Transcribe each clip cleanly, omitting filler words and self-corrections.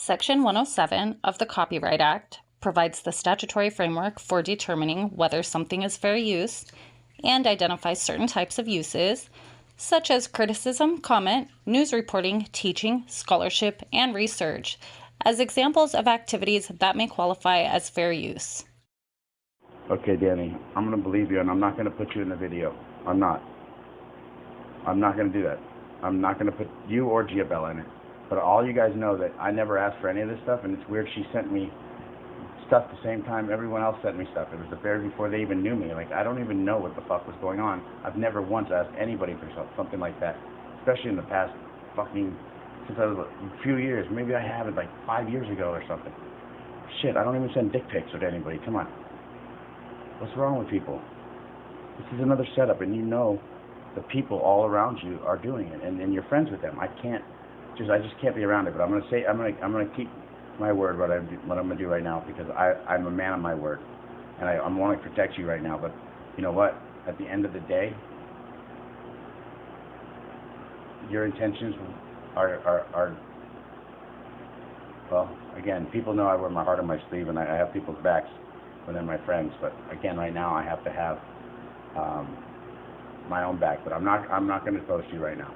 Section 107 of the Copyright Act provides the statutory framework for determining whether something is fair use and identifies certain types of uses, such as criticism, comment, news reporting, teaching, scholarship, and research, as examples of activities that may qualify as fair use. Okay, Danny, I'm going to believe you, and I'm not going to put you in the video. I'm not going to do that. I'm not going to put you or Giabella in it. But all you guys know that I never asked for any of this stuff, and it's weird she sent me stuff the same time everyone else sent me stuff. It was the very before they even knew me. Like, I don't even know what the fuck was going on. I've never once asked anybody for something like that, especially in the past since I was a few years. Maybe I haven't, like 5 years ago or something. Shit, I don't even send dick pics to anybody. Come on. What's wrong with people? This is another setup, and you know the people all around you are doing it, and you're friends with them. I just can't be around it. But I'm gonna keep my word. What I'm gonna do right now, because I'm a man of my word, and I want to protect you right now. But you know what? At the end of the day, your intentions are well. Again, people know I wear my heart on my sleeve, and I have people's backs when they're my friends. But again, right now I have to have my own back. But I'm not going to post you right now.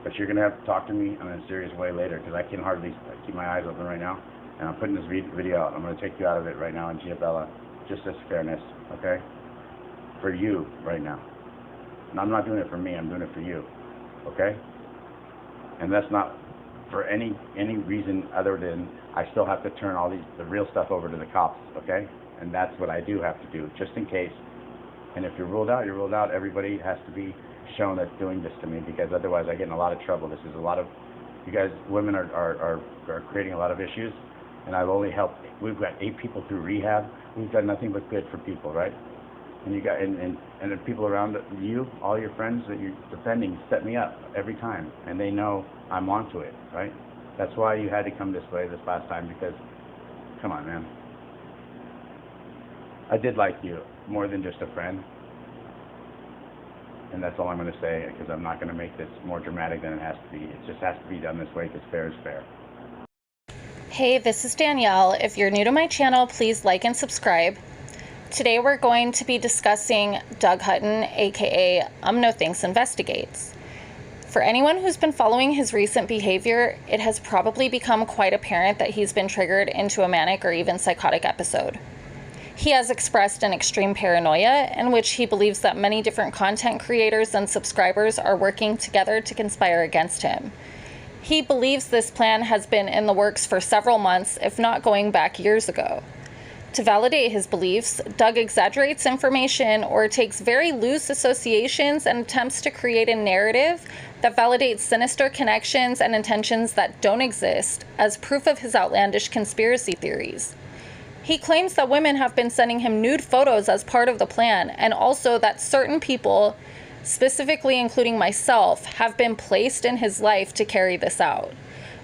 But you're going to have to talk to me in a serious way later, because I can hardly keep my eyes open right now. And I'm putting this video out. I'm going to take you out of it right now, and Giabella, just as fairness, okay? For you right now. And I'm not doing it for me. I'm doing it for you, okay? And that's not for any reason other than I still have to turn all the real stuff over to the cops, okay? And that's what I do have to do, just in case. And if you're ruled out, you're ruled out. Everybody has to be shown that's doing this to me, because otherwise I get in a lot of trouble. This is a lot of, you guys, women are creating a lot of issues, and I've only helped. We've got 8 people through rehab. We've done nothing but good for people, right? And you got and the people around you, all your friends that you're defending, set me up every time, and they know I'm onto it, right? That's why you had to come this way this last time, because, come on, man. I did like you more than just a friend. And that's all I'm going to say, because I'm not going to make this more dramatic than it has to be. It just has to be done this way, because fair is fair. Hey, this is Danielle. If you're new to my channel, please like and subscribe. Today we're going to be discussing Doug Hutton, aka No Thanks Investigates. For anyone who's been following his recent behavior, it has probably become quite apparent that he's been triggered into a manic or even psychotic episode. He has expressed an extreme paranoia in which he believes that many different content creators and subscribers are working together to conspire against him. He believes this plan has been in the works for several months, if not going back years ago. To validate his beliefs, Doug exaggerates information or takes very loose associations and attempts to create a narrative that validates sinister connections and intentions that don't exist as proof of his outlandish conspiracy theories. He claims that women have been sending him nude photos as part of the plan, and also that certain people, specifically including myself, have been placed in his life to carry this out.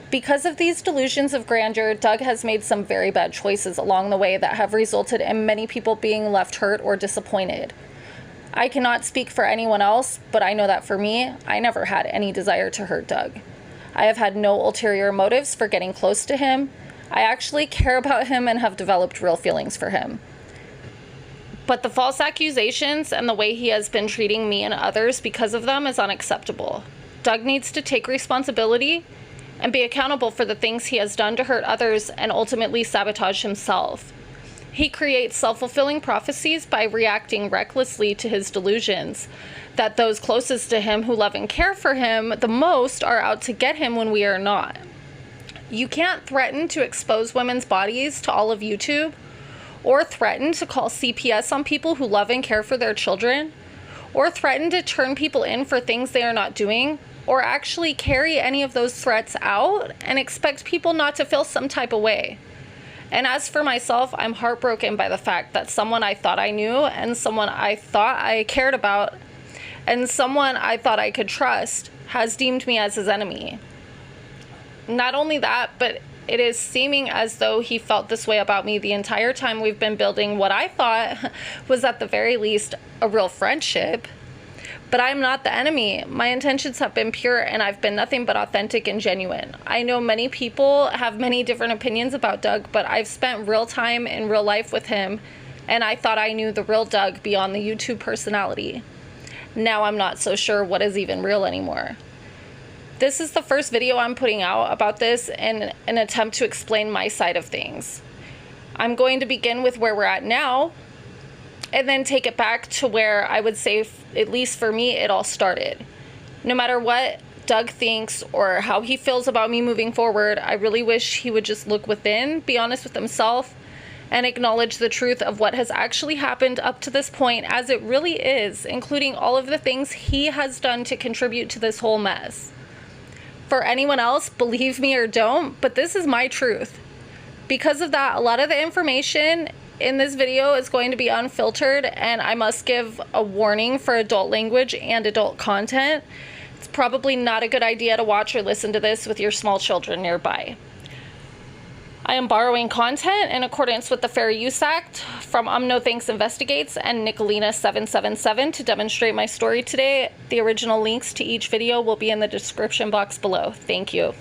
Because of these delusions of grandeur, Doug has made some very bad choices along the way that have resulted in many people being left hurt or disappointed. I cannot speak for anyone else, but I know that for me, I never had any desire to hurt Doug. I have had no ulterior motives for getting close to him. I actually care about him and have developed real feelings for him. But the false accusations and the way he has been treating me and others because of them is unacceptable. Doug needs to take responsibility and be accountable for the things he has done to hurt others and ultimately sabotage himself. He creates self-fulfilling prophecies by reacting recklessly to his delusions, that those closest to him who love and care for him the most are out to get him when we are not. You can't threaten to expose women's bodies to all of YouTube, or threaten to call CPS on people who love and care for their children, or threaten to turn people in for things they are not doing, or actually carry any of those threats out and expect people not to feel some type of way. And as for myself, I'm heartbroken by the fact that someone I thought I knew, and someone I thought I cared about, and someone I thought I could trust has deemed me as his enemy. Not only that, but it is seeming as though he felt this way about me the entire time we've been building what I thought was at the very least a real friendship. But I'm not the enemy. My intentions have been pure, and I've been nothing but authentic and genuine. I know many people have many different opinions about Doug, but I've spent real time in real life with him, and I thought I knew the real Doug beyond the YouTube personality. Now I'm not so sure what is even real anymore. This is the first video I'm putting out about this in an attempt to explain my side of things. I'm going to begin with where we're at now, and then take it back to where I would say, at least for me, it all started. No matter what Doug thinks or how he feels about me moving forward, I really wish he would just look within, be honest with himself, and acknowledge the truth of what has actually happened up to this point as it really is, including all of the things he has done to contribute to this whole mess. For anyone else, believe me or don't, but this is my truth. Because of that, a lot of the information in this video is going to be unfiltered, and I must give a warning for adult language and adult content. It's probably not a good idea to watch or listen to this with your small children nearby. I am borrowing content in accordance with the Fair Use Act from No Thanks Investigates and Nicolina777 to demonstrate my story today. The original links to each video will be in the description box below. Thank you.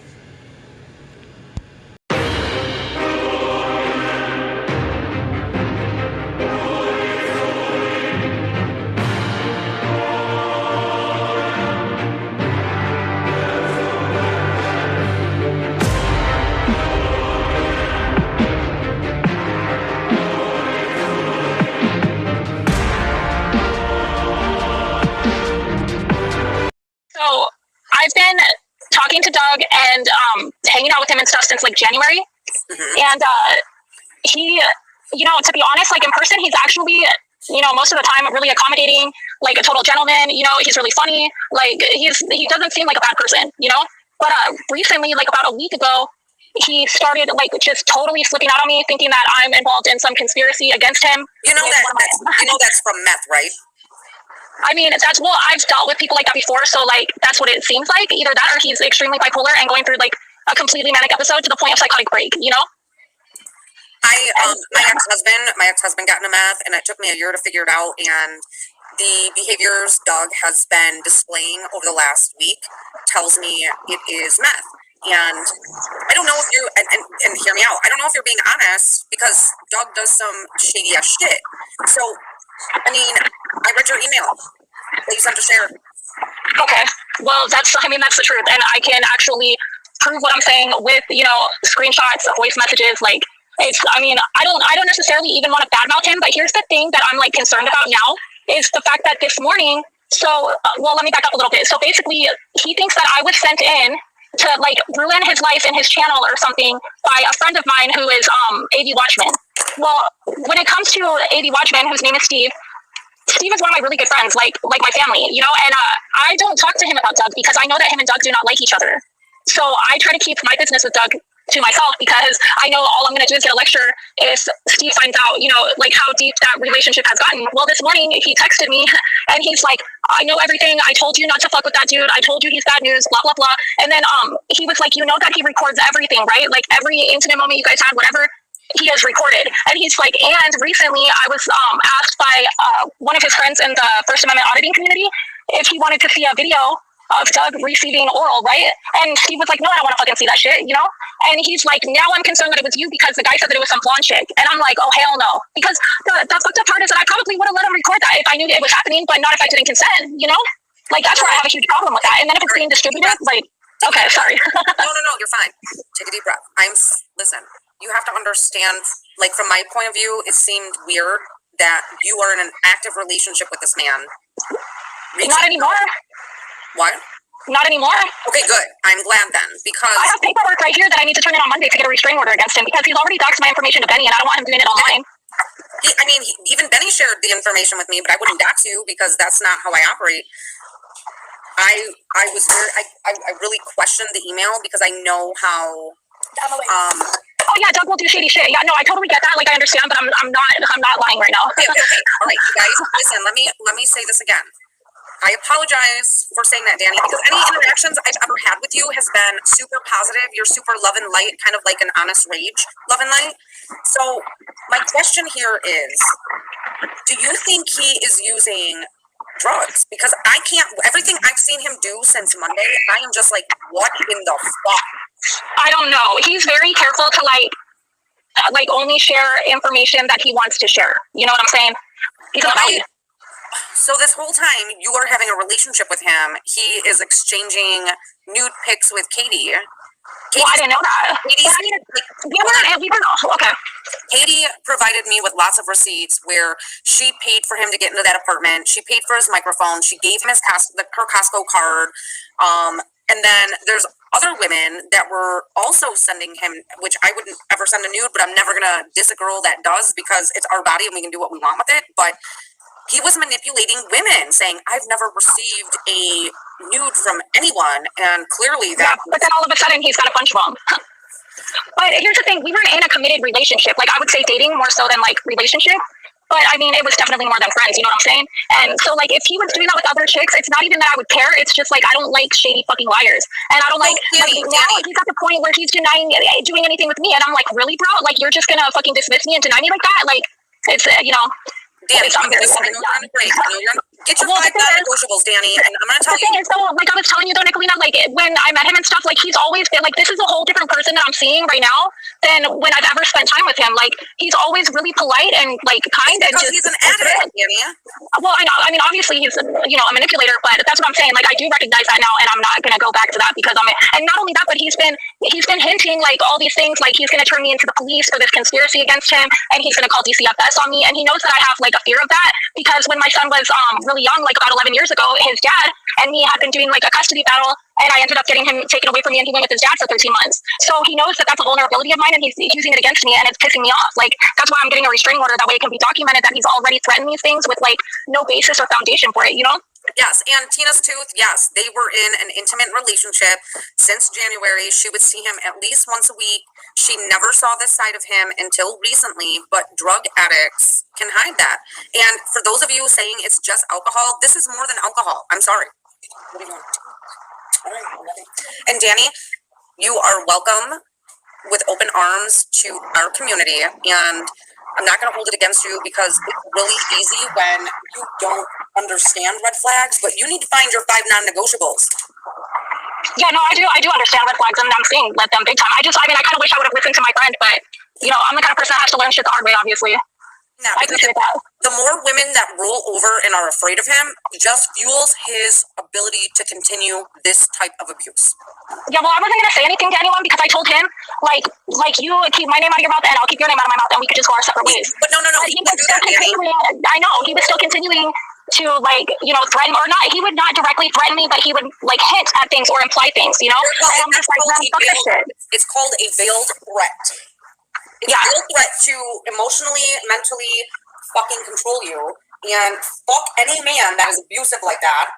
So I've been talking to Doug and hanging out with him and stuff since like January. And he, to be honest, like in person, he's actually, most of the time really accommodating, like a total gentleman. He's really funny. Like he doesn't seem like a bad person, But recently, like about a week ago, he started like just totally flipping out on me, thinking that I'm involved in some conspiracy against him. That's from meth, right? I mean, I've dealt with people like that before, so like that's what it seems like. Either that, or he's extremely bipolar and going through like a completely manic episode to the point of psychotic break. My ex-husband got into meth, and it took me a year to figure it out. And the behaviors Doug has been displaying over the last week tells me it is meth. And I don't know if you and hear me out. I don't know if you're being honest, because Doug does some shady ass shit. So, I mean, I read your email that you sent to share. Okay. Well, that's the truth. And I can actually prove what I'm saying with, screenshots, voice messages. Like, I don't necessarily even want to badmouth him, but here's the thing that I'm like concerned about now is the fact that this morning, let me back up a little bit. So basically, he thinks that I was sent in to like ruin his life and his channel or something by a friend of mine who is AV Watchman. Well, when it comes to AV Watchman, whose name is Steve is one of my really good friends, like my family, and I don't talk to him about Doug because I know that him and Doug do not like each other. So I try to keep my business with Doug to myself because I know all I'm going to do is get a lecture if Steve finds out, like how deep that relationship has gotten. Well, this morning he texted me and he's like, I know everything. I told you not to fuck with that dude. I told you he's bad news, blah, blah, blah. And then he was like, that he records everything, right? Like every intimate moment you guys had, whatever, he has recorded. And he's like, and recently I was asked by one of his friends in the First Amendment auditing community if he wanted to see a video of Doug receiving oral, right? And Steve was like, no, I don't want to fucking see that shit, And he's like, now I'm concerned that it was you because the guy said that it was some blonde chick. And I'm like, oh, hell no. Because the fucked up part is that I probably would have let him record that if I knew it was happening, but not if I didn't consent, Like, that's where I have a huge problem with that. And then if it's being distributed, like, okay, sorry. No, you're fine. Take a deep breath. Listen, you have to understand, like, from my point of view, it seemed weird that you are in an active relationship with this man. Not anymore. What? Not anymore. Okay, good. I'm glad then, because I have paperwork right here that I need to turn in on Monday to get a restraining order against him because he's already doxed my information to Benny and I don't want him doing it online. Even Benny shared the information with me, but I wouldn't dox you because that's not how I operate. I really questioned the email because I know how. Oh yeah, Doug will do shady shit. Yeah, no, I totally get that. Like I understand, but I'm not lying right now. Okay. All right, you guys, listen. Let me say this again. I apologize for saying that, Danny, because any interactions I've ever had with you has been super positive. You're super love and light, kind of like an honest rage, love and light. So my question here is, do you think he is using drugs, because I can't, everything I've seen him do since Monday, I am just like, what in the fuck? I don't know. He's very careful to like only share information that he wants to share. You know what I'm saying? He's not Right. So this whole time you are having a relationship with him, he is exchanging nude pics with Katie. Well, I didn't know that. We were okay. Katie provided me with lots of receipts where she paid for him to get into that apartment. She paid for his microphone. She gave him her Costco card. And then there's other women that were also sending him, which I wouldn't ever send a nude, but I'm never going to diss a girl that does, because it's our body and we can do what we want with it. But he was manipulating women, saying, I've never received a nude from anyone. And clearly that. Yeah, but then all of a sudden he's got a bunch of them. But here's the thing, we weren't in a committed relationship. Like, I would say dating more so than like relationship. But I mean, it was definitely more than friends, you know what I'm saying? And so, like, if he was doing that with other chicks, it's not even that I would care. It's just like, I don't like shady fucking liars. And I don't like now he's at the point where he's denying doing anything with me. And I'm like, really, bro? Like, you're just gonna fucking dismiss me and deny me like that? Like, it's, you know. Danny, I know you're on a break. Get your 5 non-negotiables, Danny, and I'm gonna tell you. So, like I was telling you though, Nicolina, like when I met him and stuff, like he's always been like, this is a whole different person that I'm seeing right now than when I've ever spent time with him. Like, he's always really polite and like kind, and just he's an addict, Danny. Well, I know. I mean, obviously he's a manipulator, but that's what I'm saying. Like, I do recognize that now, and I'm not gonna go back to that because and not only that, but he's been hinting like all these things, like he's gonna turn me into the police for this conspiracy against him, and he's gonna call DCFS on me, and he knows that I have like a fear of that because when my son was really young, like about 11 years ago, his dad and me had been doing like a custody battle, and I ended up getting him taken away from me, and he went with his dad for 13 months. So he knows that that's a vulnerability of mine, and he's using it against me, and it's pissing me off. Like, that's why I'm getting a restraining order. That way it can be documented that he's already threatened these things with like no basis or foundation for it, you know? Yes, and Tina's Tooth, yes, they were in an intimate relationship since January. She would see him at least once a week. She never saw this side of him until recently, but drug addicts can hide that. And for those of you saying it's just alcohol, this is more than alcohol. I'm sorry. What are you doing? All right, nothing. And Danny, you are welcome with open arms to our community, and I'm not going to hold it against you because it's really easy when you don't understand red flags, but you need to find your 5 non-negotiables. Yeah, no, I do understand red flags, and I'm seeing them big time. I kind of wish I would have listened to my friend, but I'm the kind of person that has to learn shit the hard way, obviously. Now, the more women that roll over and are afraid of him just fuels his ability to continue this type of abuse. Yeah, well, I wasn't going to say anything to anyone because I told him, like you keep my name out of your mouth and I'll keep your name out of my mouth and we could just go our separate ways. But no, he wouldn't do that, Danny. I know, he was still continuing to threaten, or not, he would not directly threaten me, but he would like hint at things or imply things, And I'm just like, man, fuck this shit. It's called a veiled threat. It's a veiled threat to emotionally, mentally fucking control you, and fuck any man that is abusive like that.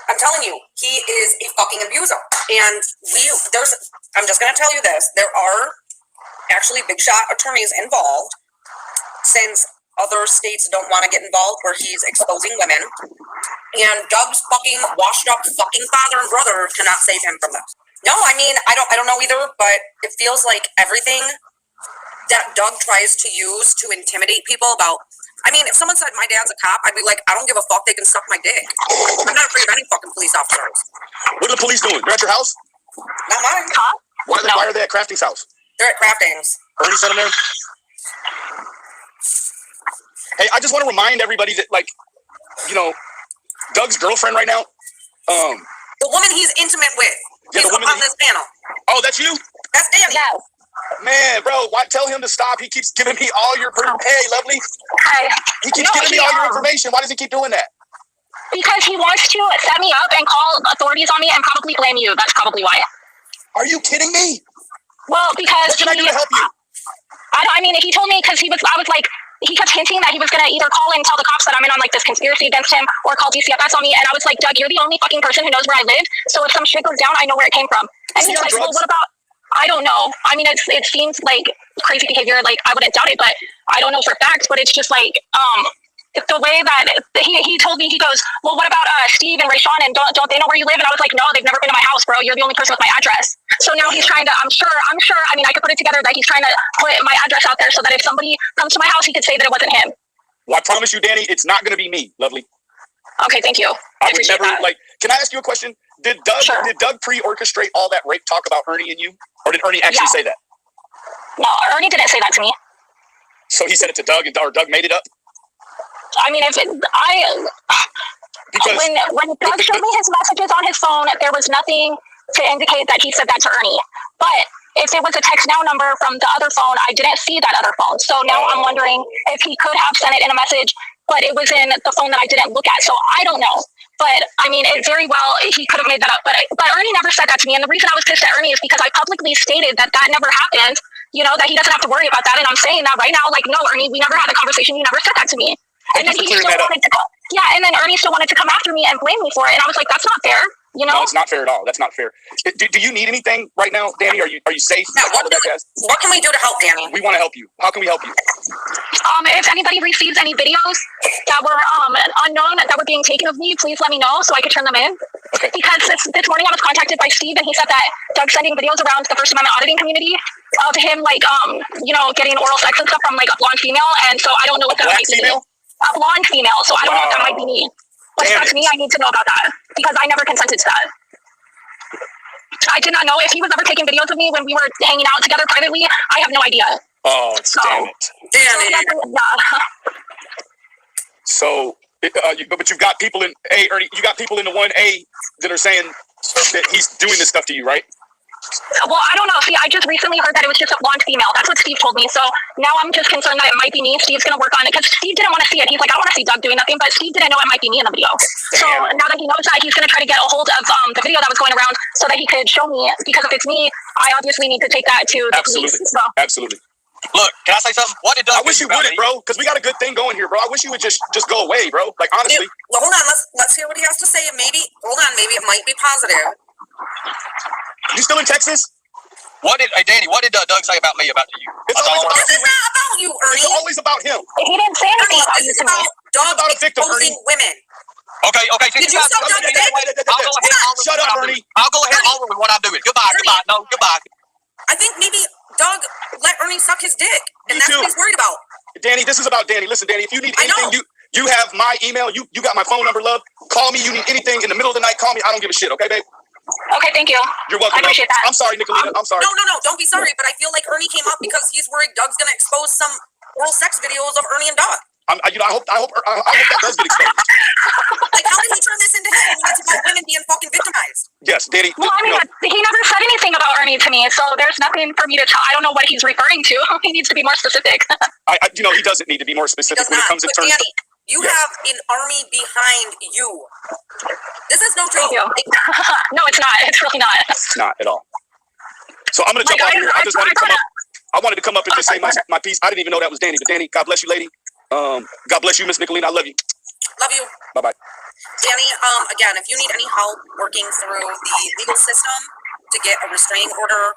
I'm telling you, he is a fucking abuser. And I'm just gonna tell you this, there are actually big shot attorneys involved, since other states don't want to get involved where he's exposing women. And Doug's fucking washed up fucking father and brother cannot save him from this. No, I mean, I don't know either, but it feels like everything that Doug tries to use to intimidate people about. I mean, if someone said my dad's a cop, I'd be like, I don't give a fuck, they can suck my dick. I'm not afraid of any fucking police officers. What are the police doing? They're at your house? Not mine. Huh? Why are they at Crafting's house? They're at Craftings. Ernie sent them there? Hey, I just want to remind everybody that, Doug's girlfriend right now, the woman he's intimate with. He's up on this panel. Oh, that's you? That's Danny. Yes. Man, bro, tell him to stop. He keeps giving me all your hey, lovely. He keeps giving me all your information. Why does he keep doing that? Because he wants to set me up and call authorities on me and probably blame you. That's probably why. Are you kidding me? Well, because what can I do to help you? I mean, he told me because he kept hinting that he was going to either call and tell the cops that I'm in on like this conspiracy against him or call DCFS on me. And I was like, Doug, you're the only fucking person who knows where I live. So if some shit goes down, I know where it came from. And he's like, well, what about, I don't know. I mean, it seems like crazy behavior. Like, I wouldn't doubt it, but I don't know for facts. But it's just like, the way that he told me, he goes, well, what about Steve and Rayshawn, and don't they know where you live? And I was like, no, they've never been to my house, bro. You're the only person with my address. So now he's trying to, I'm sure, I mean, I could put it together that he's trying to put my address out there so that if somebody comes to my house, he could say that it wasn't him. Well, I promise you, Danny, it's not going to be me, lovely. Okay, thank you. I would appreciate never that. like. Can I ask you a question? Did Doug pre-orchestrate all that rape talk about Ernie and you, or did Ernie actually say that? No, Ernie didn't say that to me. So he said it to Doug, or Doug made it up? I mean, when Doug showed me his messages on his phone, there was nothing to indicate that he said that to Ernie. But if it was a text now number from the other phone, I didn't see that other phone. So now I'm wondering if he could have sent it in a message, but it was in the phone that I didn't look at. So I don't know. But I mean, it very well, he could have made that up. But Ernie never said that to me. And the reason I was pissed at Ernie is because I publicly stated that never happened, that he doesn't have to worry about that. And I'm saying that right now, like, no, Ernie, we never had a conversation. You never said that to me. And then he still wanted to come. Yeah, and then Ernie still wanted to come after me and blame me for it. And I was like, that's not fair. No, it's not fair at all. That's not fair. Do you need anything right now, Danny? Are you safe? Yeah, what can we do to help, Danny? We want to help you. How can we help you? If anybody receives any videos that were unknown that were being taken of me, please let me know so I could turn them in. Okay. Because this morning I was contacted by Steve, and he said that Doug's sending videos around the First Amendment auditing community of him, like, getting oral sex and stuff from, like, a blonde female. And so I don't know what that might be. A blonde female. So I don't know if that might be me. But if that's me, I need to know about that because I never consented to that. I did not know if he was ever taking videos of me when we were hanging out together privately. I have no idea. Oh, damn it. Danny. So, but you've got people in A, Ernie, you got people in the 1A that are saying that he's doing this stuff to you, right? Well, I don't know. See, I just recently heard that it was just a blonde female. That's what Steve told me. So now I'm just concerned that it might be me. Steve's going to work on it because Steve didn't want to see it. He's like, I don't want to see Doug doing nothing, but Steve didn't know it might be me in the video. So now that he knows that, he's going to try to get a hold of the video that was going around so that he could show me, because if it's me, I obviously need to take that to the police. So. Absolutely. Look, can I say something? What did Doug I wish you wouldn't, bro, because we got a good thing going here, bro. I wish you would just go away, bro. Like, honestly. Well, hold on. Let's hear what he has to say. Maybe it might be positive. You still in Texas? Danny, what did Doug say about me, about you? This is not about you, Ernie. It's always about him. He didn't say anything about you to me. Doug about a victim, Ernie. Women. Okay. Did you stop Doug? Shut up, Ernie. I'll go ahead over with what I'm doing. Goodbye. No, goodbye. I think maybe Doug let Ernie suck his dick, and that's what he's worried about. Danny, this is about Danny. Listen, Danny, if you need anything, you have my email. You got my phone number, love. Call me. You need anything in the middle of the night, call me. I don't give a shit, okay, babe? Okay, thank you. You're welcome. I appreciate that. I'm sorry, Nicolita. I'm sorry. No, don't be sorry, but I feel like Ernie came up because he's worried Doug's gonna expose some oral sex videos of Ernie and Doug. I hope that does get exposed. Like, how did he turn this into him when it's about women being fucking victimized? Yes, Danny. Well, I mean, he never said anything about Ernie to me, so there's nothing for me to tell. I don't know what he's referring to. He needs to be more specific. He doesn't need to be more specific when it comes to terms. Danny, you have an army behind you. This is no joke. No, it's not. It's really not. It's not at all. So I'm gonna jump off here. I just wanted to come up. I wanted to come up and just say my piece. I didn't even know that was Danny, but Danny, God bless you, lady. God bless you, Miss Nicolina. I love you. Love you. Bye-bye. Danny, again, if you need any help working through the legal system to get a restraining order,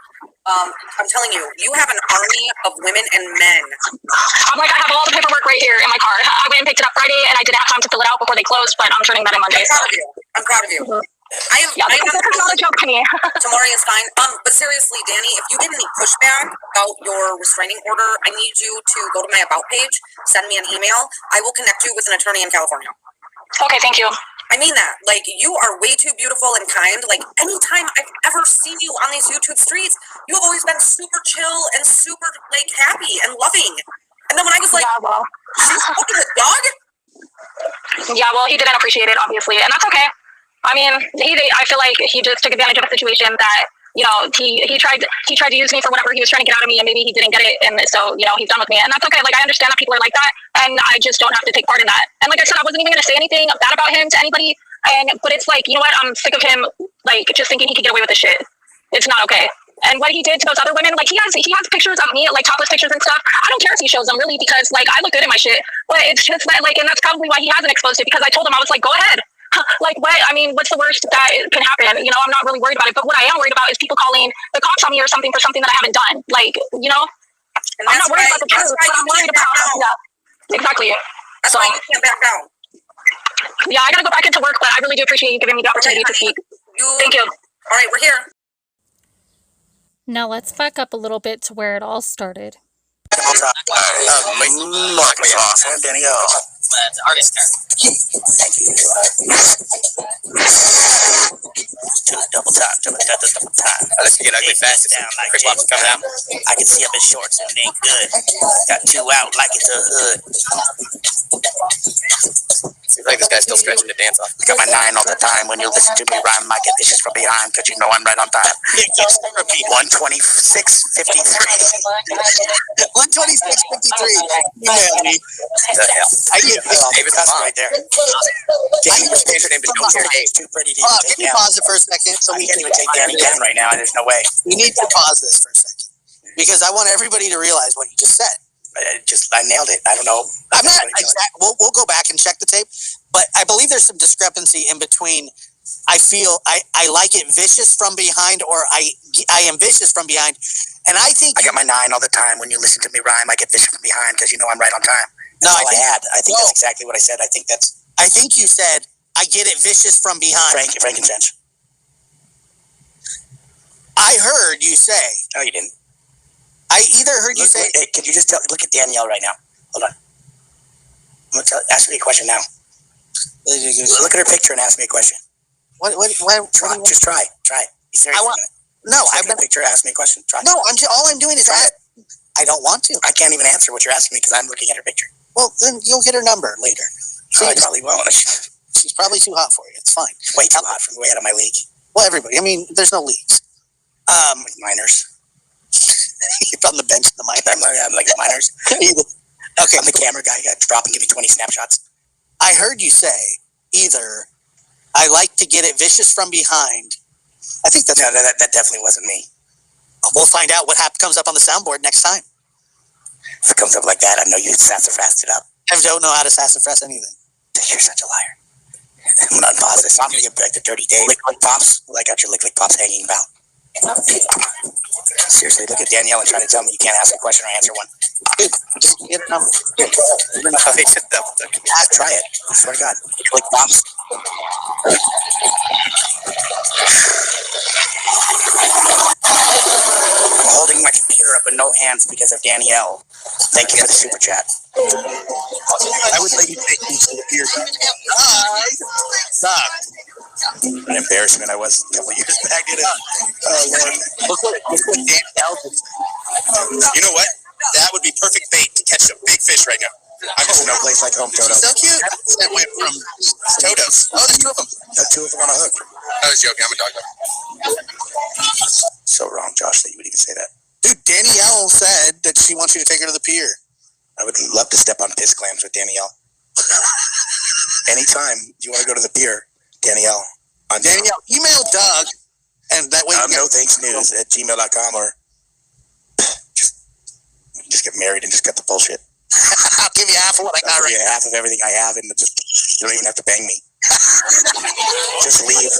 I'm telling you, you have an army of women and men. I have all the paperwork right here in my car. I went and picked it up Friday, and I didn't have time to fill it out before they closed, but I'm turning that in Monday. I'm proud of you. I am not a joke to me. Tamari is fine. But seriously, Danny, if you get any pushback about your restraining order, I need you to go to my About page, send me an email. I will connect you with an attorney in California. Okay, thank you. I mean that. Like, you are way too beautiful and kind. Like, anytime I've ever seen you on these YouTube streets, you have always been super chill and super, like, happy and loving. And then when I was like, she's fucking a dog? Yeah, well, he didn't appreciate it, obviously, and that's okay. I mean, I feel like he just took advantage of a situation that, he tried to use me for whatever he was trying to get out of me, and maybe he didn't get it, and so, he's done with me, and that's okay. Like, I understand that people are like that, and I just don't have to take part in that. And like I said, I wasn't even going to say anything bad about him to anybody, but it's like, you know what, I'm sick of him, like, just thinking he could get away with this shit. It's not okay. And what he did to those other women, like, he has pictures of me, like, topless pictures and stuff. I don't care if he shows them, really, because, like, I look good in my shit, but it's just that, like, and that's probably why he hasn't exposed it, because I told him, I was like, go ahead. Like, what? I mean, what's the worst that can happen? I'm not really worried about it. But what I am worried about is people calling the cops on me or something for something that I haven't done. Like, I'm not worried about the truth, but I'm worried about. Yeah, exactly. That's why you can't back down. Yeah, I gotta go back into work, but I really do appreciate you giving me the opportunity to speak. Thank you. All right, we're here. Now let's back up a little bit to where it all started. Danielle. the artist turn. Thank you. Double time. Let's get ugly fast. Down like Chris Lobster coming out. I can see up his shorts and it ain't good. Got two out like it's a hood. Seems like this guy's still stretching to dance off. I got my 9 all the time. When you listen to me rhyme, I get vicious from behind, cause you know I'm right on time. Repeat 126.53. 126.53. Email me. The hell? I get David's cuss mom. right there. Danny was pictured him, but don't hear Dave. Too pretty to even Can take you down. pause it for a second? So We we can't even take Danny down right now. There's no way. We need to pause this for a second because I want everybody to realize what you just said. I nailed it. I don't know. I'm not exact. We'll go back and check the tape, but I believe there's some discrepancy in between. I feel I like it vicious from behind, or I am vicious from behind, and I think I got my 9 all the time. When you listen to me rhyme, I get vicious from behind because you know I'm right on time. That's all I had. I think that's exactly what I said. I think you said I get it vicious from behind. frankincense. I heard you say. No, you didn't. I either heard you say. Hey, can you just look at Danielle right now? Hold on. I'm gonna ask me a question now. Look at her picture and ask me a question. What? Just try. You serious? No, I've been picture. Ask me a question. Try. No, all I'm doing is Try ask. I don't want to. I can't even answer what you're asking me because I'm looking at her picture. Well, then you'll get her number later. I probably won't. She's probably too hot for you. It's fine. Way too hot for me. Way out of my league. Well, everybody. I mean, there's no leagues. Minors. You're on the bench in the minors. I'm like the minors. Okay. I'm the camera guy. You got to drop and give me 20 snapshots. I heard you say either I like to get it vicious from behind. I think that's... No, that definitely wasn't me. We'll find out what comes up on the soundboard next time. If it comes up like that, I know you sassafras it up. I don't know how to sassafras anything. You're such a liar. I'm gonna unpause this. I'm gonna get back to Dirty Dave. Lick Pops. I got your Lick Pops hanging about. Seriously, look at Danielle and try to tell me you can't ask a question or answer one. Dude, just get a number. Try it. I swear to God. Lick Pops. I'm holding my computer up with no hands because of Danielle. Thank you for the super chat. I would let you take these to the pier. Stop. An embarrassment I was a couple years back. Look what Danielle just... You know what? That would be perfect bait to catch a big fish right now. I'm just no place like home, Toto. So cute. That went from Totos. Oh, there's 2 of them. Got 2 of them on a hook. I was joking. I'm a dog. So wrong, Josh, that you would even say that. Dude, Danielle said that she wants you to take her to the pier. I would love to step on piss clams with Danielle. Anytime you want to go to the pier, Danielle. Danielle, email Doug, and that way nothanksnews@gmail.com, or just get married and just cut the bullshit. I'll give you half of what I got right now. Half of everything I have, and just you don't even have to bang me. Just leave.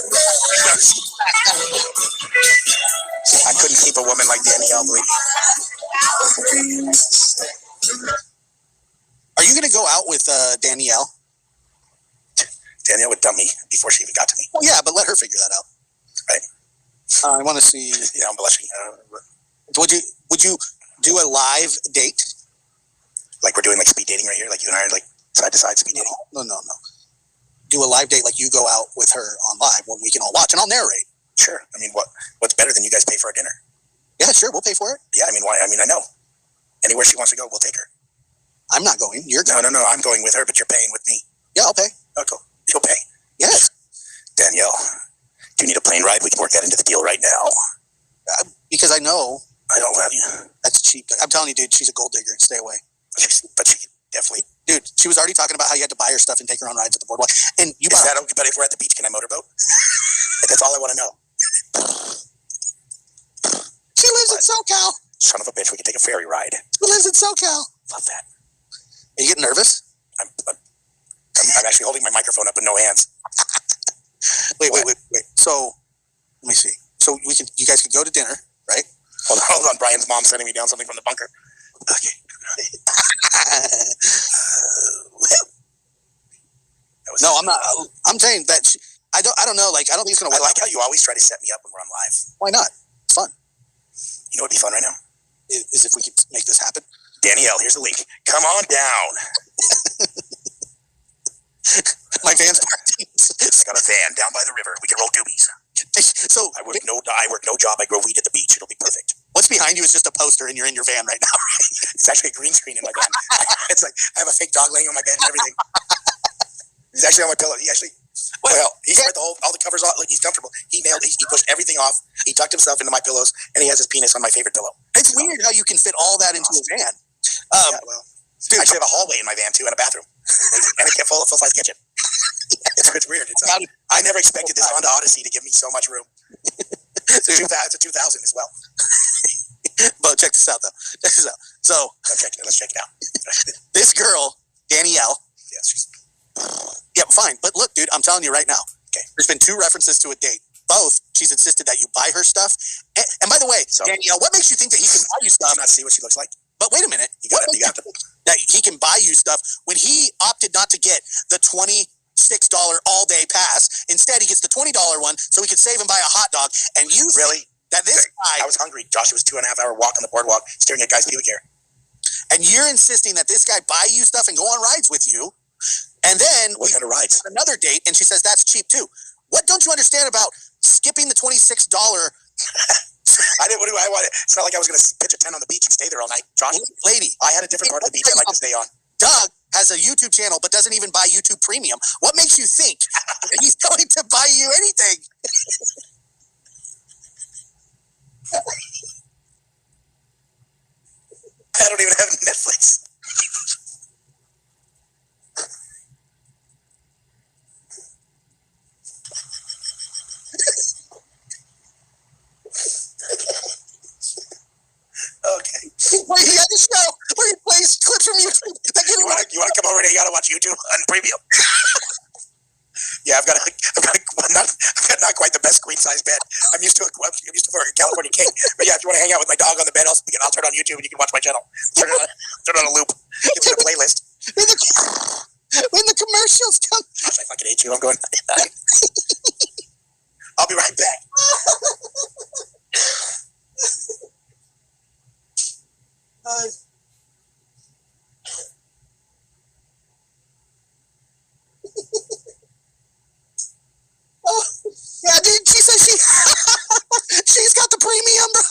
I couldn't keep a woman like Danielle, believe me. Are you going to go out with Danielle? Danielle would dump me before she even got to me. Well, yeah, but let her figure that out. Right. I want to see. Yeah, I'm blushing. Would you do a live date? Like we're doing like speed dating right here, like you and I are like side to side speed dating. No. Do a live date like you go out with her on live when we can all watch, and I'll narrate. Sure. I mean, what's better than you guys pay for our dinner? Yeah, sure, we'll pay for it. Yeah, I mean, why? I mean, I know. Anywhere she wants to go, we'll take her. I'm not going. You're going. No. I'm going with her, but you're paying with me. Yeah, I'll pay. Oh, cool. You'll pay. Yes. Danielle, do you need a plane ride? We can work that into the deal right now. Because I know. I don't love you. That's cheap. I'm telling you, dude, she's a gold digger. Stay away. But she definitely. Dude, she was already talking about how you had to buy her stuff and take her on rides at the boardwalk. And you Is that okay? But if we're at the beach, can I motorboat? That's all I want to know. She lives in SoCal. Son of a bitch, we can take a ferry ride. She lives in SoCal. Love that. Are you getting nervous? I'm actually holding my microphone up with no hands. Wait. So, let me see. So you guys could go to dinner, right? Hold on. Brian's mom sending me down something from the bunker. Okay. No, I'm not. I'm saying that I don't know. Like, I don't think it's gonna work. I like how you always try to set me up when we're on live. Why not? It's fun. You know what'd be fun right now? Is if we could make this happen. Danielle, here's the link. Come on down. My van's parked. I got a van down by the river. We can roll doobies. So I work no job. I grow weed at the beach. It'll be perfect. what's behind you is just a poster, and you're in your van right now. It's actually a green screen in my van. It's like I have a fake dog laying on my bed and everything. He's actually on my pillow. He spread all the covers off. Like he's comfortable. He pushed everything off. He tucked himself into my pillows, and he has his penis on my favorite pillow. It's weird how you can fit all that into a van. Dude, I actually have a hallway in my van too, and a bathroom, and a full-size kitchen. It's weird. I never expected this Honda Odyssey to give me so much room. It's a 2000 as well. But check this out, though. So let's check it out. This girl, Danielle. Yes. Yeah, fine. But look, dude, I'm telling you right now. Okay. There's been 2 references to a date. Both, she's insisted that you buy her stuff. And by the way, Danielle, what makes you think that he can buy you stuff? Not see what she looks like. But wait a minute. You got that he can buy you stuff when he opted not to get the $26 all-day pass. Instead, he gets the $20 one so he could save and buy a hot dog. And you really that this guy? I was hungry. Josh, it was 2.5 hour walk on the boardwalk, staring at guys' pubic hair. And you're insisting that this guy buy you stuff and go on rides with you. And then what kind of rides? Another date, and she says that's cheap too. What don't you understand about skipping the $26? I didn't. What do I want? It's not like I was going to pitch a tent on the beach and stay there all night, Josh. Lady, I had a different part of the beach I'd like to stay on. Doug has a YouTube channel, but doesn't even buy YouTube Premium. What makes you think he's going to buy you anything? I don't even have Netflix. Okay. Where he had the show where he plays clips from YouTube. You want to come over and hang out and watch YouTube on Premium? Yeah, I've got not quite the best queen size bed. I'm used to for a California king. But yeah, if you want to hang out with my dog on the bed, I'll turn on YouTube and you can watch my channel. Turn on a loop. It's in a playlist. When the commercials come, Gosh, I fucking hate you. I'm going. I'll be right back. Yeah, dude, she says she's got the premium, bro.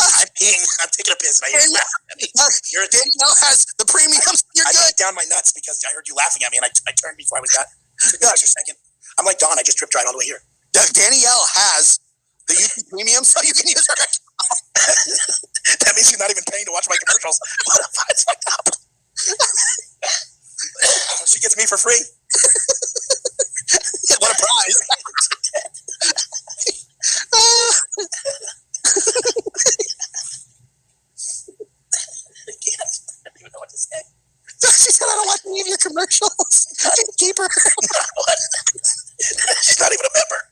I'm taking a piss. Danielle has the premium. You're I good. laid down my nuts because I heard you laughing at me, and I turned before I was done. Gosh, a second. I'm like Don. I just trip dried all the way here. Danielle has the YouTube Premium, so you can use her. That means you're not even paying to watch my commercials. What the fuck? It's fucked up. She gets me for free. What a prize. I don't even know what to say. She said, I don't want any of your commercials. Keep her. She's not even a member.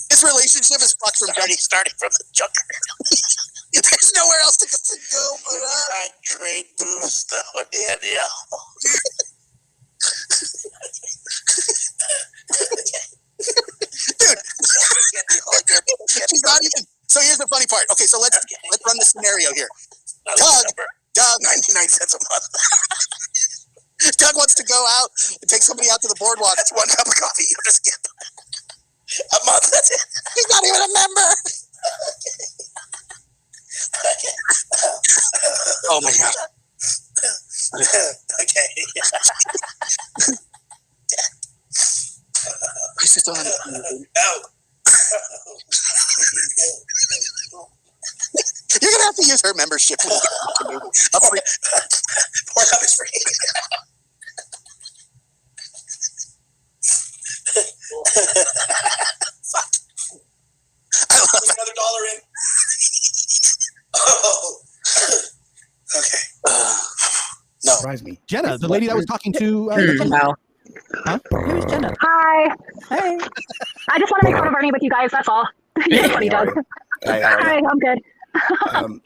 This relationship is fucked from starting from the junker. There's nowhere else to go but I trade boost though, Danielle. Dude, she's not even. So here's the funny part. Okay, so let's run the scenario here. Doug, 99 cents a month. Doug wants to go out and take somebody out to the boardwalk. That's 1 cup of coffee you just skip. A month, that's it. He's not even a member. Oh my god. Okay. He's just on it. Oh. You're gonna have to use her membership. Pornhub is free. Fuck. I love it. Another dollar in. Oh. Okay. No. Surprise me. Jenna, the lady that was talking to. Wow. Huh? Who's Jenna? Hi. Hey. I just want to make fun of Ernie with you guys. That's all. You're funny, Doug. Hi, I'm good.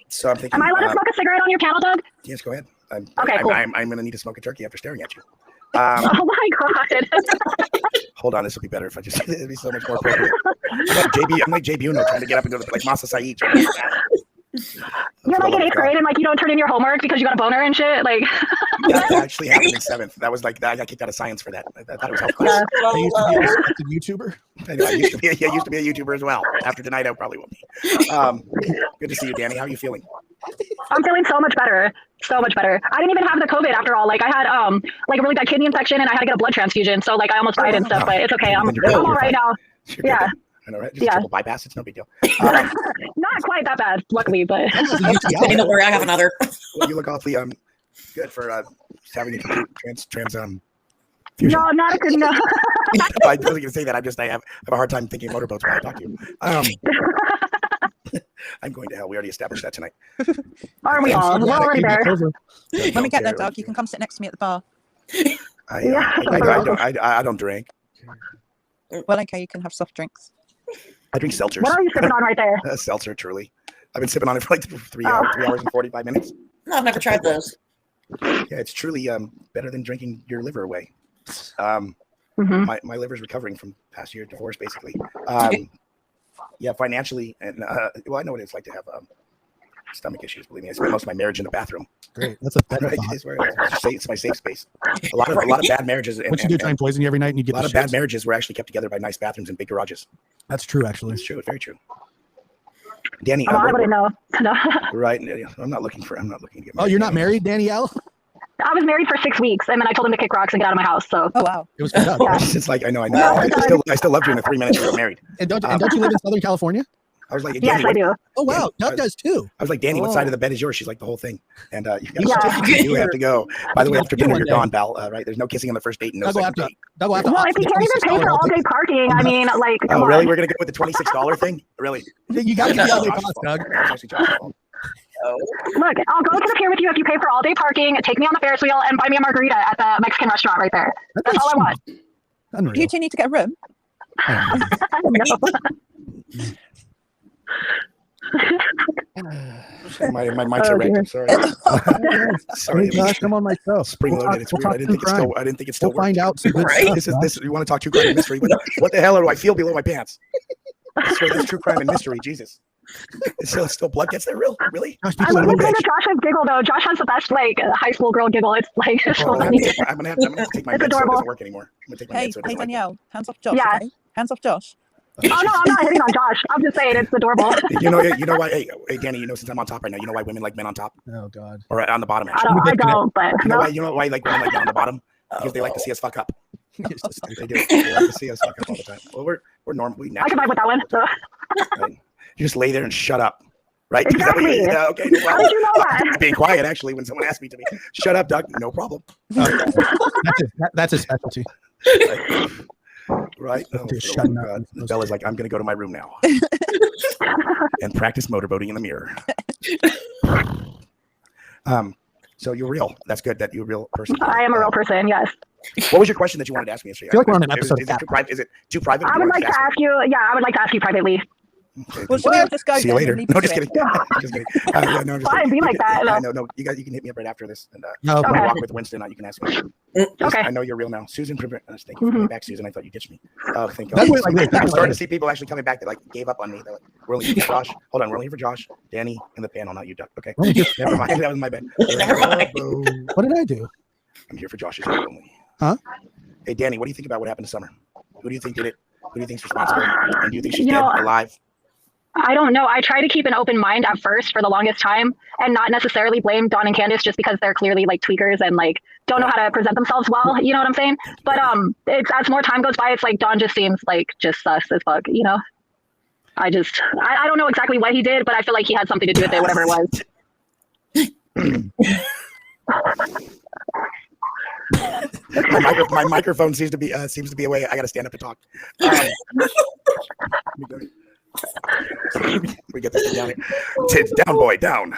So I'm thinking. Am I allowed to smoke a cigarette on your channel, Doug? Yes, go ahead. Okay, cool. I'm going to need to smoke a turkey after staring at you. Oh my god. Hold on, this will be better if I just. It'd be so much more appropriate. I'm like JB Uno trying to get up and go to like Masa Saeed. You're like in 8th grade and like you don't turn in your homework because you got a boner and shit. Like that actually happened in 7th. That was like I got kicked out of science for that. I thought it was health class. I used to be a respected YouTuber. I know, I used to be a YouTuber as well. After tonight, I probably won't be. Good to see you, Danny. How are you feeling? I'm feeling so much better. So much better. I didn't even have the COVID after all. Like I had like a really bad kidney infection and I had to get a blood transfusion. So like I almost died and stuff, but it's okay. I'm all right now. Yeah. I know, right? Just a triple bypass. It's no big deal. Not quite that bad, luckily, but Don't worry, I have another. Well, you look awfully good for having a complete trans fusion. no, not a good no. I wasn't gonna say that. I have a hard time thinking motorboats when I talk to you. I'm going to hell. We already established that tonight. Are we all? We're already there. When we get there, Doug, you can come sit next to me at the bar. I don't drink. Well, okay, you can have soft drinks. I drink seltzers. What are you sipping on right there? Seltzer, truly. I've been sipping on it for like 3 hours and 45 minutes. No, I've never tried those. Yeah, it's truly better than drinking your liver away. My liver's recovering from past year divorce, basically. Yeah, financially, and well, I know what it's like to have stomach issues. Believe me, I spent most of my marriage in the bathroom. Great, that's a better Right, it's my safe space. A lot of bad marriages. Once you do try and poison you every night, and you get a lot of bad marriages were actually kept together by nice bathrooms and big garages. That's true, actually. It's true. It's very true. Danny, I wouldn't know. No. Right? I'm not looking to get married. Oh, you're not married, Danielle? I was married for 6 weeks, and then I told him to kick rocks and get out of my house. So. Oh wow, it was good. Yeah. It's like I know. I still loved you in the 3 minutes we were married. And don't you live in Southern California? I was like, yes, I do. Oh wow, Doug does too. I was like, Danny, what side of the bed is yours? She's like, the whole thing. And you have to go. By the way, after dinner, you're gone, Val. Right? There's no kissing on the first date and no second date. Well, if you can't even pay for all day parking, I mean, like. Oh, really? We're gonna go with the $26 thing? Really? You got to get all day cost, Doug. Look, I'll go to the pier with you if you pay for all day parking, take me on the Ferris wheel, and buy me a margarita at the Mexican restaurant right there. That's all I want. Do you two need to get a room? My mics are red. I'm sorry. Sorry. Gosh, I'm on my show. Spring loaded. It's weird. I didn't think it's still. We'll find out some good stuff. This. You want to talk true crime and mystery? What the hell do I feel below my pants? I swear, this true crime and mystery. Jesus. It's still blood gets there, really? I'm listening to Josh's giggle though. Josh has the best like high school girl giggle. It's like so funny. I'm gonna have to take my meds so it doesn't work anymore. Hey, Danielle, hands off Josh. Yeah. Okay? Hands off Josh. Oh no, I'm not hitting on Josh. I'm just saying it's adorable. You know why? Hey, Danny, since I'm on top right now, you know why women like men on top? Oh God. Or on the bottom? Actually. I don't. But you know why like women like men on the bottom? Because they like to see us fuck up. They do. They like to see us fuck up all the time. Well, we're normal. I can vibe with that one. So. Right. You just lay there and shut up. Right? Exactly. Okay, no problem. How did you know that? Being quiet, actually, when someone asked me to be. Shut up, Doug. No problem. That's his specialty. Right? Oh, God. Bella's like, I'm going to go to my room now and practice motorboating in the mirror. So you're real. That's good that you're a real person. I am a real person, yes. What was your question that you wanted to ask me yesterday? I feel like we're on an episode. Is it too private? I would like to ask you. Yeah, I would like to ask you privately. Okay. Well, should we just go? See you later. No, just kidding. Just kidding. No, just Fine, be like that. No. You can hit me up right after this. And Okay. when I walk with Winston, you can ask me. Okay. I know you're real now. Susan, thank you for coming back, Susan. I thought you ditched me. Oh, thank God. I'm starting to see people actually coming back that like gave up on me. They're like, we're only here for Josh. Hold on, we're only here for Josh, Danny, and the panel, not you, Doug. Okay. Never mind. That was my bad. Never mind. What did I do? I'm here for Josh's only. Huh? Hey, Danny, what do you think about what happened to Summer? Who do you think did it? Who do you think's responsible? And do you think she's dead, alive? I don't know. I try to keep an open mind at first for the longest time and not necessarily blame Dawn and Candace just because they're clearly like tweakers and like don't know how to present themselves well. You know what I'm saying? But it's as more time goes by, it's like Dawn just seems like just sus as fuck, you know? I don't know exactly what he did, but I feel like he had something to do with it, whatever it was. My microphone seems to be away. I got to stand up to talk. We get this down here. It's down, boy, down.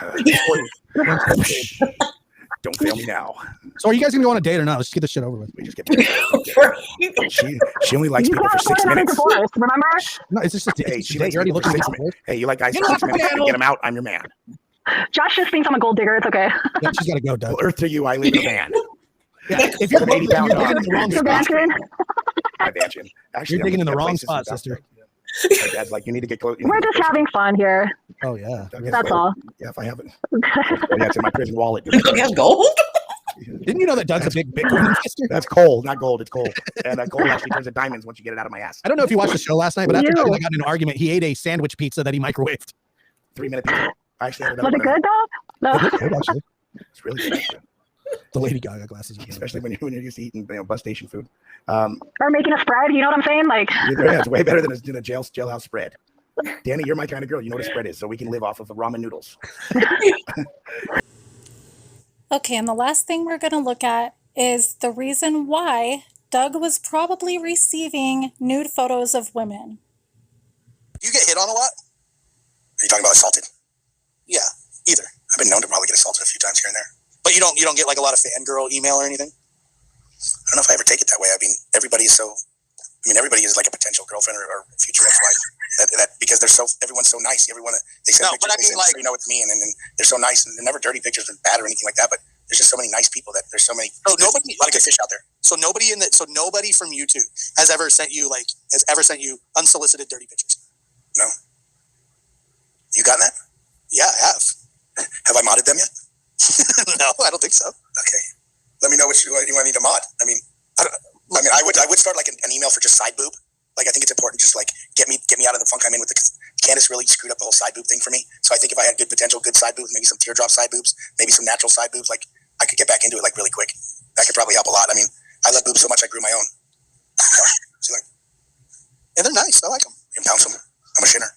Don't fail me now. So are you guys gonna go on a date or not? Let's just get this shit over with. We just get. She only likes people for 6 minutes. Divorce, remember? No, it's just hey, she likes already looking at me. Hey, you like guys for 6 minutes? Get them out. I'm your man. Josh just thinks I'm a gold digger. It's okay. Yeah, she's gotta go, Doug. Well, earth to you, I leave a man. Yeah, if you're 80 pounds on. the wrong spot. my mansion. Actually, You're digging in the got wrong places spot, without sister. that. My dad's like, you need to get close. We're just having fun here. Oh yeah. That's all. Yeah, if I haven't. Oh, yeah, it's in my prison wallet. Doug has gold? Didn't you know that Doug's a big Bitcoin investor? That's coal, not gold. It's coal. And that coal actually turns to diamonds once you get it out of my ass. I don't know if you watched the show last night, but after Doug and I got in an argument, he ate a sandwich pizza that he microwaved. 3-minute pizza. I actually ended up Was it good though? It was good, actually. It's really good. The Lady Gaga glasses, especially when you're used to eating bus station food. Or making a spread, you know what I'm saying? Like, yeah, it's way better than a jailhouse spread. Danny, you're my kind of girl. You know what a spread is, so we can live off of the ramen noodles. Okay, and the last thing we're going to look at is the reason why Doug was probably receiving nude photos of women. You get hit on a lot? Are you talking about assaulted? Yeah, either. I've been known to probably get assaulted a few times here and there. But you don't get like a lot of fangirl email or anything? I don't know if I ever take it that way. I mean, everybody is like a potential girlfriend or future ex-wife. That because everyone's so nice. They send pictures, but I mean, like, so you know it's me, and they're so nice, and they're never dirty pictures or bad or anything like that. But there's just so many nice people there's so many. So nobody, a lot of good fish out there. So nobody from YouTube has ever sent you unsolicited dirty pictures. No. You gotten that? Yeah, I have. Have I modded them yet? No, I don't think so. Okay. Let me know what you want me to mod. I would start like an email for just side boob. Like, I think it's important, just like get me out of the funk I'm in with Candace really screwed up the whole side boob thing for me. So I think if I had good side boobs, maybe some teardrop side boobs, maybe some natural side boobs, like I could get back into it like really quick. That could probably help a lot. I mean, I love boobs so much I grew my own. So, and they're nice. I like them. You can bounce them. I'm a shinner.